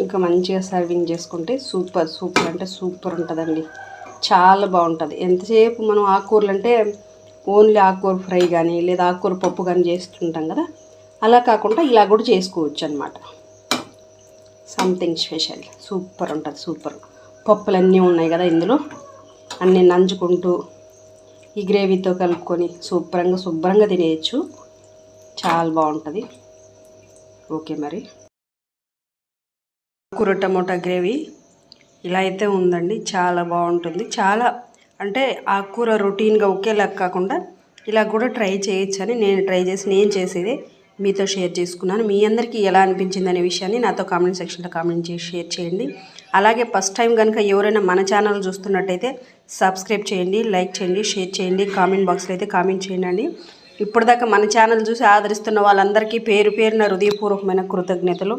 ఇంకా మంచిగా సర్వింగ్ చేసుకుంటే సూపర్ సూపర్ అంటే సూపర్ ఉంటుందండి. చాలా బాగుంటుంది. ఎంతసేపు మనం ఆకుకూరలు అంటే ఓన్లీ ఆకుకూర ఫ్రై కానీ లేదా ఆకుకూర పప్పు కానీ చేస్తుంటాం కదా, అలా కాకుండా ఇలా కూడా చేసుకోవచ్చు అనమాట. Something special. సూపర్ ఉంటుంది. సూపర్. పప్పులన్నీ ఉన్నాయి కదా ఇందులో, అన్నీ నంచుకుంటూ ఈ గ్రేవీతో కలుపుకొని శుభ్రంగా తినేయచ్చు. చాలా బాగుంటుంది. ఓకే, మరి కూర టమోటా గ్రేవీ ఇలా అయితే ఉందండి. చాలా బాగుంటుంది. చాలా అంటే ఆకుకూర రొటీన్గా ఒకేలా కాకుండా ఇలా కూడా ట్రై చేయొచ్చని నేను చేసేది మీతో షేర్ చేసుకున్నాను. మీ అందరికీ ఎలా అనిపించింది అనే విషయాన్ని నాతో కామెంట్ సెక్షన్లో కామెంట్ చేసి షేర్ చేయండి. అలాగే ఫస్ట్ టైం కనుక ఎవరైనా మన ఛానల్ చూస్తున్నట్టయితే సబ్స్క్రైబ్ చేయండి, లైక్ చేయండి, షేర్ చేయండి, కామెంట్ బాక్స్లో అయితే కామెంట్ చేయండి. ఇప్పటిదాకా మన ఛానల్ చూసి ఆదరిస్తున్న వాళ్ళందరికీ పేరు పేరున హృదయపూర్వకమైన కృతజ్ఞతలు.